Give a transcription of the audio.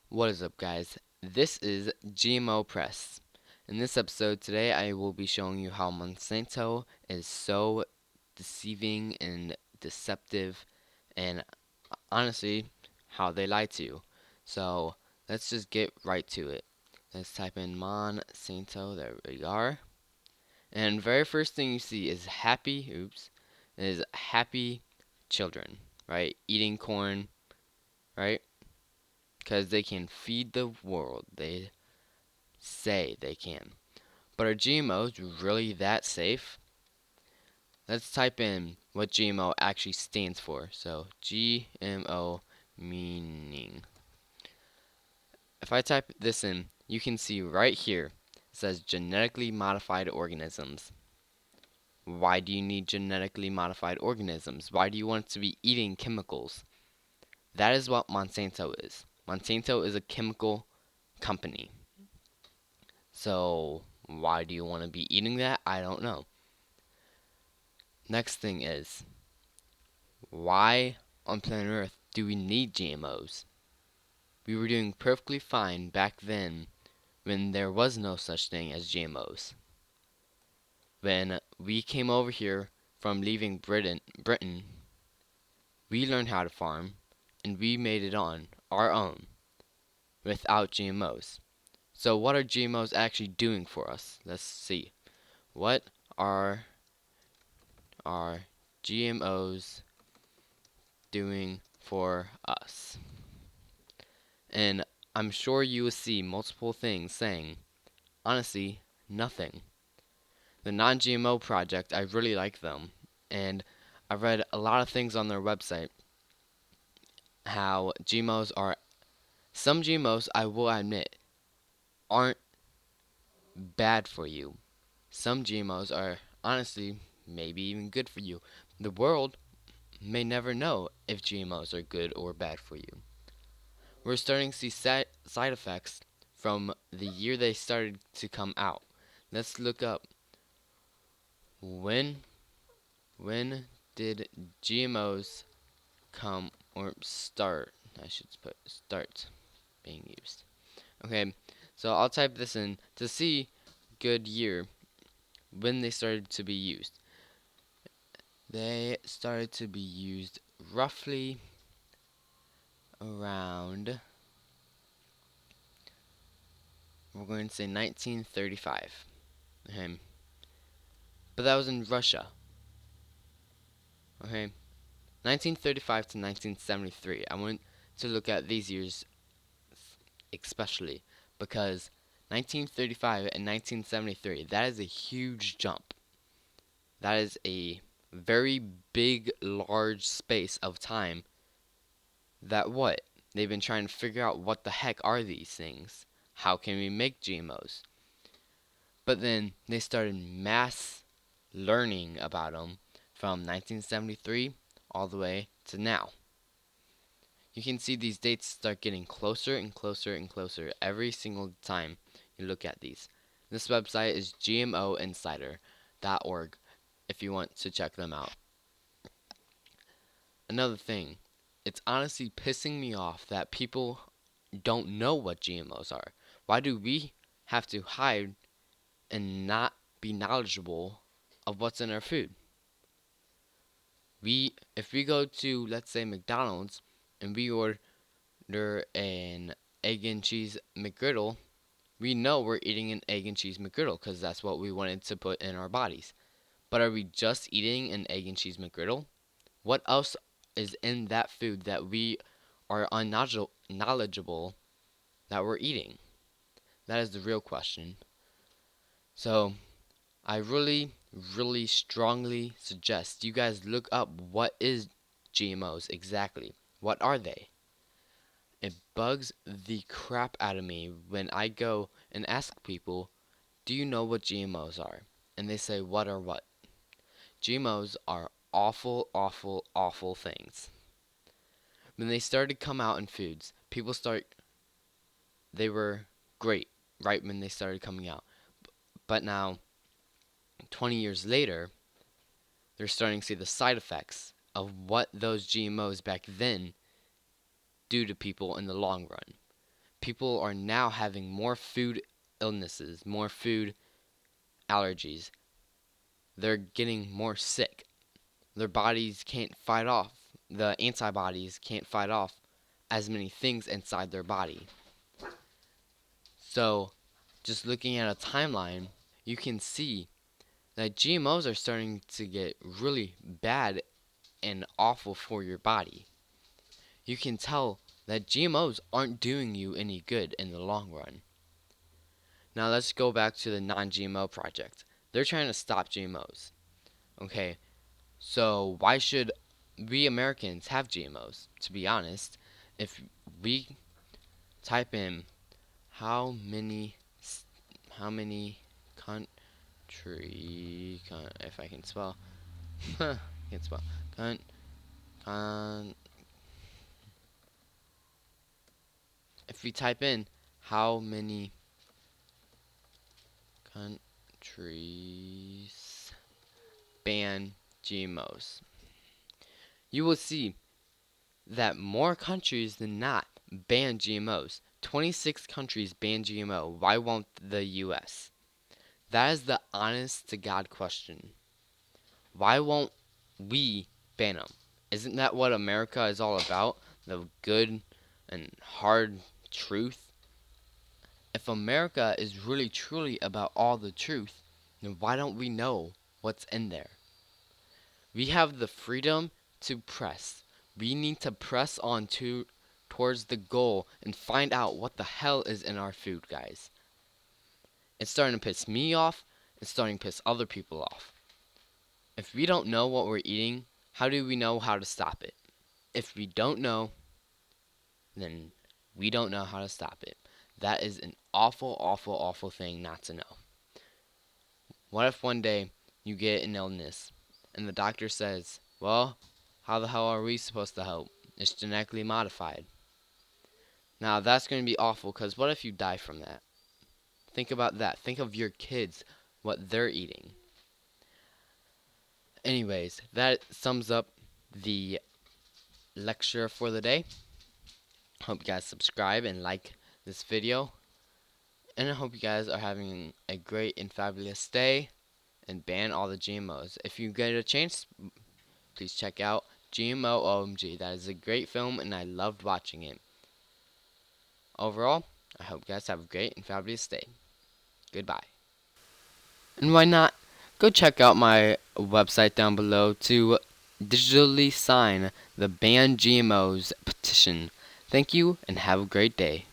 What is up, guys? This is GMO Press. In this episode today, I will be showing you how Monsanto is so deceiving and deceptive, and honestly, how they lie to you. So let's just get right to it. Let's type in Monsanto. There we are. And very first thing you see is happy children, right? Eating corn, right? Because they can feed the world. They say they can. But are GMOs really that safe? Let's type in what GMO actually stands for. So GMO meaning. If I type this in, you can see right here it says genetically modified organisms. Why do you need genetically modified organisms? Why do you want to be eating chemicals? That is what Monsanto is. Monsanto is a chemical company. So why do you want to be eating that? I don't know. Next thing is, why on planet Earth do we need GMOs? We were doing perfectly fine back then when there was no such thing as GMOs. When we came over here from leaving Britain, we learned how to farm and we made it on our own without GMOs. So what are GMOs actually doing for us? Let's see. What are GMOs doing for us? And I'm sure you will see multiple things saying, honestly, nothing. The Non GMO Project, I really like them. And I've read a lot of things on their website how GMOs are, some GMOs, I will admit, aren't bad for you. Some GMOs are, honestly, maybe even good for you. The world may never know if GMOs are good or bad for you. We're starting to see side effects from the year they started to come out. Let's look up when when did GMOs come or start? I should put start being used. Okay, so I'll type this in to see good year when they started to be used. They started to be used roughly around, we're going to say 1935. Okay, but that was in Russia. Okay, 1935 to 1973. I want to look at these years especially because 1935 and 1973, that is a huge jump. That is a very big, large space of time that what? They've been trying to figure out what the heck are these things? How can we make GMOs? But then they started mass learning about them from 1973 all the way to now. You can see these dates start getting closer and closer and closer every single time you look at these. This website is gmoinsider.org if you want to check them out. Another thing, it's honestly pissing me off that people don't know what GMOs are. Why do we have to hide and not be knowledgeable of what's in our food? If we go to, let's say, McDonald's and we order an egg and cheese McGriddle, we know we're eating an egg and cheese McGriddle because that's what we wanted to put in our bodies. But are we just eating an egg and cheese McGriddle? What else is in that food that we are unknowledgeable that we're eating? That is the real question. So, I really, really strongly suggest you guys look up what is GMOs exactly. What are they? It bugs the crap out of me when I go and ask people, do you know what GMOs are? And they say, what are what? GMOs are awful, awful, awful things. When they started to come out in foods, they were great right when they started coming out. But now, 20 years later, they're starting to see the side effects of what those GMOs back then do to people in the long run. people are now having more food illnesses, more food allergies. They're getting more sick. Their bodies can't fight off, the antibodies can't fight off as many things inside their body. So, just looking at a timeline, you can see that GMOs are starting to get really bad and awful for your body. You can tell that GMOs aren't doing you any good in the long run. Now let's go back to the non-GMO project. They're trying to stop GMOs. Okay, so why should we Americans have GMOs? To be honest, if we type in how many how many if I can spell, can't spell, con, if we type in how many countries ban GMOs, you will see that more countries than not ban GMOs. 26 countries ban GMO. Why won't the US? That is the honest to God question. Why won't we ban them? Isn't that what America is all about? The good and hard truth? If America is really truly about all the truth, then why don't we know what's in there? We have the freedom to press. We need to press on towards the goal and find out what the hell is in our food, guys. It's starting to piss me off. It's starting to piss other people off. If we don't know what we're eating, how do we know how to stop it? If we don't know, then we don't know how to stop it. That is an awful, awful, awful thing not to know. What if one day you get an illness and the doctor says, well, how the hell are we supposed to help? It's genetically modified. Now that's going to be awful, because what if you die from that? Think about that. Think of your kids, what they're eating. Anyways, that sums up the lecture for the day. Hope you guys subscribe and like this video. And I hope you guys are having a great and fabulous day, and ban all the GMOs. If you get a chance, please check out GMO OMG. That is a great film and I loved watching it. Overall, I hope you guys have a great and fabulous day. Goodbye. And why not go check out my website down below to digitally sign the Ban GMOs petition. Thank you and have a great day.